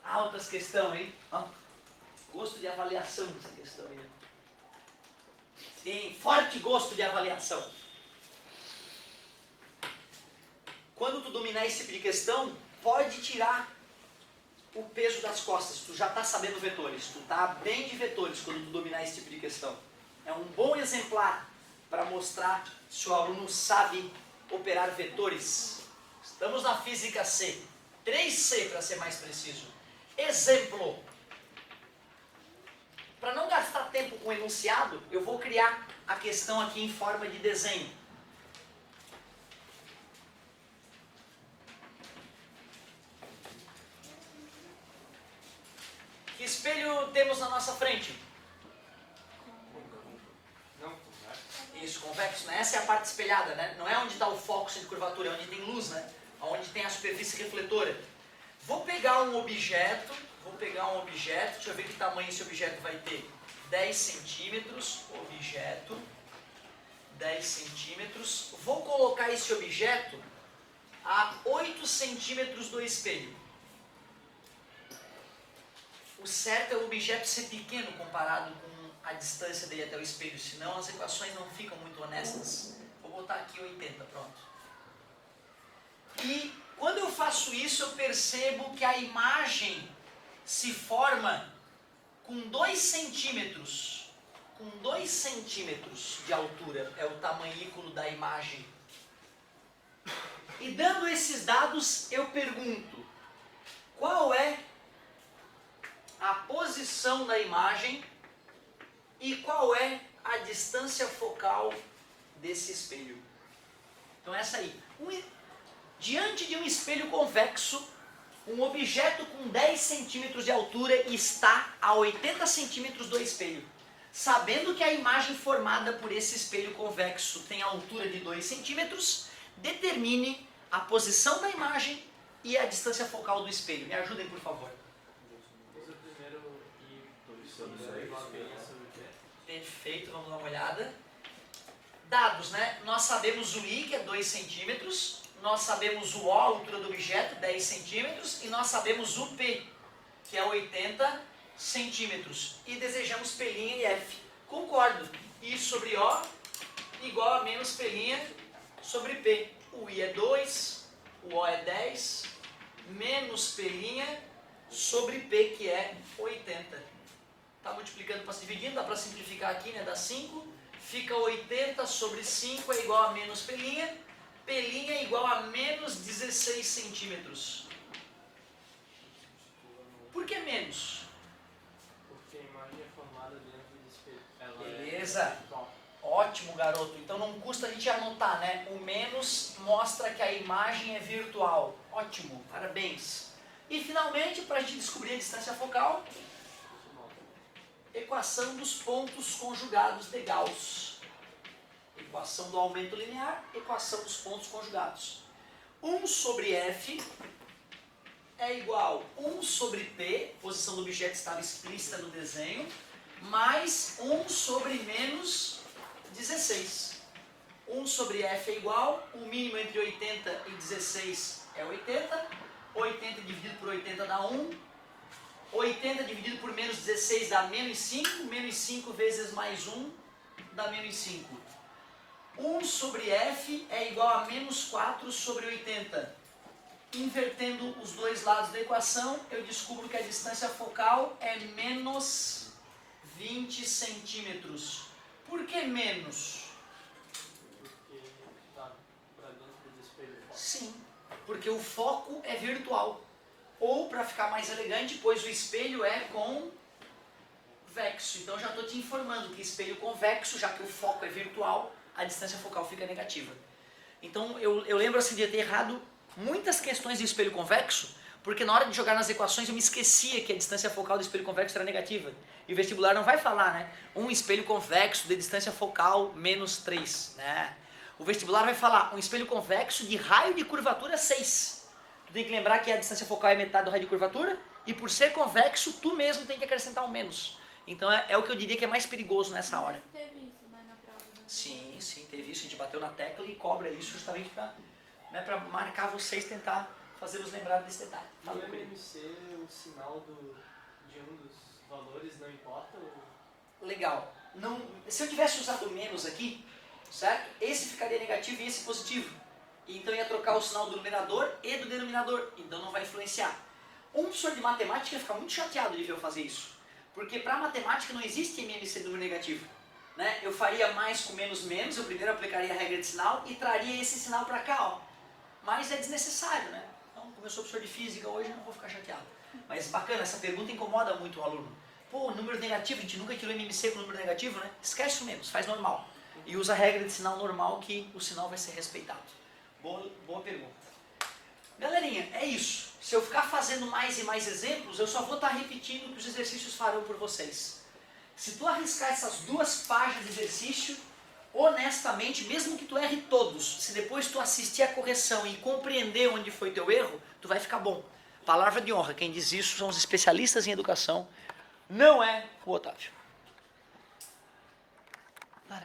Altas questão, hein? Ó, gosto de avaliação dessa questão aí. Tem forte gosto de avaliação. Quando tu dominar esse tipo de questão, pode tirar o peso das costas. Tu já está sabendo vetores. Tu está bem de vetores quando tu dominar esse tipo de questão. É um bom exemplar para mostrar se o aluno sabe operar vetores. Estamos na física C. 3C para ser mais preciso. Exemplo. Para não gastar tempo com enunciado, eu vou criar a questão aqui em forma de desenho. Que espelho temos na nossa frente? Isso, convexo, né? Essa é a parte espelhada, né? Não é onde está o foco de curvatura, é onde tem luz, né? Onde tem a superfície refletora. Vou pegar um objeto, deixa eu ver que tamanho esse objeto vai ter. 10 centímetros, objeto, 10 centímetros. Vou colocar esse objeto a 8 centímetros do espelho. O certo é o objeto ser pequeno comparado com a distância dele até o espelho, senão as equações não ficam muito honestas. Vou botar aqui 80, pronto. E quando eu faço isso, eu percebo que a imagem se forma com 2 centímetros. Com 2 centímetros de altura, é o tamanhículo da imagem. E dando esses dados, eu pergunto, qual é a posição da imagem e qual é a distância focal desse espelho? Então essa aí. Diante de um espelho convexo, um objeto com 10 centímetros de altura está a 80 centímetros do espelho. Sabendo que a imagem formada por esse espelho convexo tem a altura de 2 centímetros, determine a posição da imagem e a distância focal do espelho. Me ajudem, por favor. Perfeito, vamos dar uma olhada. Dados, né? Nós sabemos o I, que é 2 centímetros. Nós sabemos o O, a altura do objeto, 10 centímetros. E nós sabemos o P, que é 80 centímetros. E desejamos P' e F. Concordo. I sobre O igual a menos P' sobre P. O I é 2, o O é 10, menos P' sobre P, que é 80. Está multiplicando para se dividindo, dá para simplificar aqui, né? Dá 5. Fica 80 sobre 5 é igual a menos P'. P' é igual a menos 16 centímetros. Por que menos? Porque a imagem é formada dentro do espelho. Beleza. Ótimo, garoto. Então não custa a gente anotar, né? O menos mostra que a imagem é virtual. Ótimo, parabéns. E finalmente, para a gente descobrir a distância focal, equação dos pontos conjugados de Gauss. Equação do aumento linear, equação dos pontos conjugados. 1 sobre F é igual a 1 sobre P, posição do objeto estava explícita no desenho, mais 1 sobre menos 16. 1 sobre F é igual, o mínimo entre 80 e 16 é 80. 80 dividido por 80 dá 1. 80 dividido por menos 16 dá menos 5. Menos 5 vezes mais 1 dá menos 5. 1 sobre F é igual a menos 4 sobre 80. Invertendo os dois lados da equação, eu descubro que a distância focal é menos 20 centímetros. Por que menos? Porque está para dentro do espelho. Sim, porque o foco é virtual. Ou, para ficar mais elegante, pois o espelho é convexo. Então, já estou te informando que espelho convexo, já que o foco é virtual, a distância focal fica negativa. Então, eu lembro assim de ter errado muitas questões de espelho convexo, porque na hora de jogar nas equações eu me esquecia que a distância focal do espelho convexo era negativa. E o vestibular não vai falar, né? Um espelho convexo de distância focal menos 3, né? O vestibular vai falar um espelho convexo de raio de curvatura 6. Tu tem que lembrar que a distância focal é metade do raio de curvatura, e por ser convexo, tu mesmo tem que acrescentar um menos. Então é o que eu diria que é mais perigoso nessa hora. Teve isso, né, na prova, né? Sim, teve isso. A gente bateu na tecla e cobra isso justamente para marcar vocês, tentar fazê-los lembrar desse detalhe. No Fala, querido. MMC, o sinal de um dos valores não importa? Legal. Não, se eu tivesse usado menos aqui, certo? Esse ficaria negativo e esse positivo. Então ia trocar o sinal do numerador e do denominador. Então não vai influenciar. Um professor de matemática ia ficar muito chateado de ver eu fazer isso. Porque para matemática não existe MMC número negativo. Né? Eu faria mais com menos menos, eu primeiro aplicaria a regra de sinal e traria esse sinal para cá. Ó. Mas é desnecessário, né? Então, como eu sou professor de física hoje, eu não vou ficar chateado. Mas bacana, essa pergunta incomoda muito o aluno. Pô, número negativo, a gente nunca tirou MMC com número negativo, né? Esquece o menos, faz normal. E usa a regra de sinal normal que o sinal vai ser respeitado. Boa pergunta. Galerinha, é isso. Se eu ficar fazendo mais e mais exemplos, eu só vou estar repetindo o que os exercícios farão por vocês. Se tu arriscar essas 2 páginas de exercício, honestamente, mesmo que tu erre todos, se depois tu assistir a correção e compreender onde foi teu erro, tu vai ficar bom. Palavra de honra, quem diz isso são os especialistas em educação, não é o Otávio.